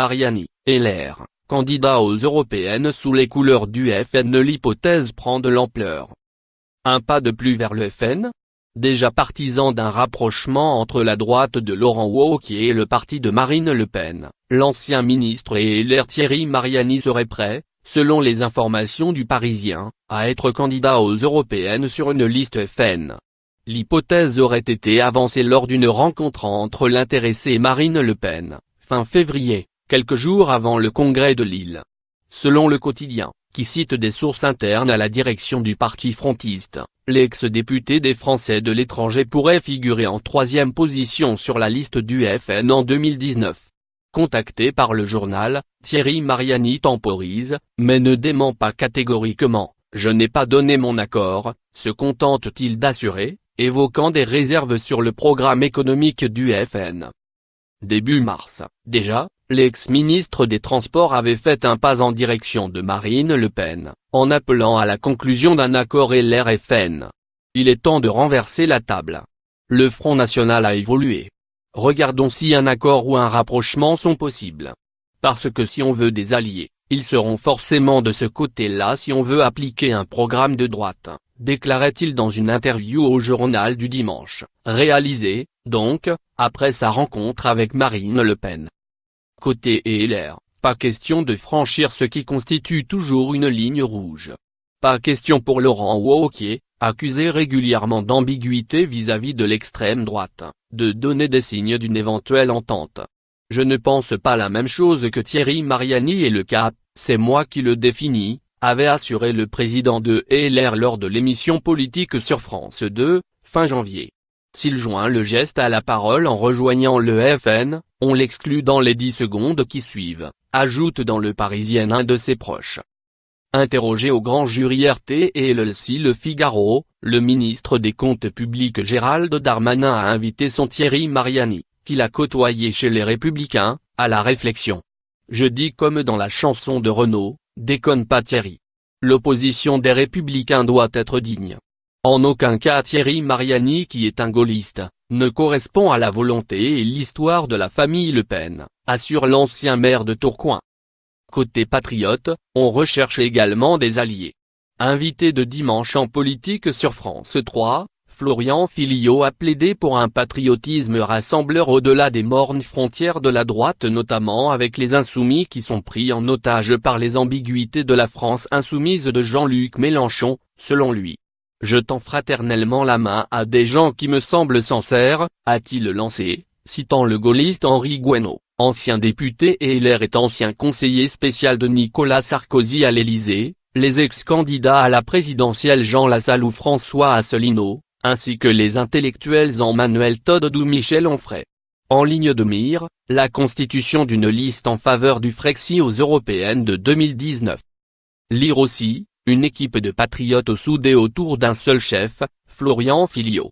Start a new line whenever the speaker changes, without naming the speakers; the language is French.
Mariani, LR, candidat aux européennes sous les couleurs du FN. L'hypothèse prend de l'ampleur. Un pas de plus vers le FN ? Déjà partisan d'un rapprochement entre la droite de Laurent Wauquiez et le parti de Marine Le Pen, l'ancien ministre et LR Thierry Mariani serait prêt, selon les informations du Parisien, à être candidat aux européennes sur une liste FN. L'hypothèse aurait été avancée lors d'une rencontre entre l'intéressé et Marine Le Pen, fin février, quelques jours avant le congrès de Lille. Selon Le Quotidien, qui cite des sources internes à la direction du parti frontiste, l'ex-député des Français de l'étranger pourrait figurer en troisième position sur la liste du FN en 2019. Contacté par le journal, Thierry Mariani temporise, mais ne dément pas catégoriquement « Je n'ai pas donné mon accord », se contente-t-il d'assurer, évoquant des réserves sur le programme économique du FN. Début mars, déjà, l'ex-ministre des Transports avait fait un pas en direction de Marine Le Pen, en appelant à la conclusion d'un accord LR-FN. Il est temps de renverser la table. Le Front National a évolué. Regardons si un accord ou un rapprochement sont possibles. Parce que si on veut des alliés, ils seront forcément de ce côté-là si on veut appliquer un programme de droite, déclarait-il dans une interview au Journal du Dimanche, réalisée, donc, après sa rencontre avec Marine Le Pen. Côté LR, pas question de franchir ce qui constitue toujours une ligne rouge. Pas question pour Laurent Wauquiez, accusé régulièrement d'ambiguïté vis-à-vis de l'extrême droite, de donner des signes d'une éventuelle entente. Je ne pense pas la même chose que Thierry Mariani et le cap, c'est moi qui le définis, avait assuré le président de LR lors de l'émission politique sur France 2, fin janvier. S'il joint le geste à la parole en rejoignant le FN, on l'exclut dans les 10 secondes qui suivent, ajoute dans Le Parisien un de ses proches. Interrogé au grand jury RT et Le Figaro, le ministre des Comptes publics Gérald Darmanin a invité son Thierry Mariani, qu'il a côtoyé chez les Républicains, à la réflexion. Je dis comme dans la chanson de Renaud, déconne pas Thierry. L'opposition des Républicains doit être digne. En aucun cas Thierry Mariani, qui est un gaulliste, ne correspond à la volonté et l'histoire de la famille Le Pen, assure l'ancien maire de Tourcoing. Côté patriote, on recherche également des alliés. Invité de dimanche en politique sur France 3, Florian Philiot a plaidé pour un patriotisme rassembleur au-delà des mornes frontières de la droite, notamment avec les insoumis qui sont pris en otage par les ambiguïtés de la France insoumise de Jean-Luc Mélenchon, selon lui. Je tends fraternellement la main à des gens qui me semblent sincères, a-t-il lancé, citant le gaulliste Henri Guénaud, ancien député et LR et ancien conseiller spécial de Nicolas Sarkozy à l'Élysée, les ex-candidats à la présidentielle Jean Lassalle ou François Asselineau, ainsi que les intellectuels Jean-Manuel Todt ou Michel Onfray. En ligne de mire, la constitution d'une liste en faveur du Frexit aux européennes de 2019. Lire aussi, une équipe de patriotes soudés autour d'un seul chef, Florian Philiot.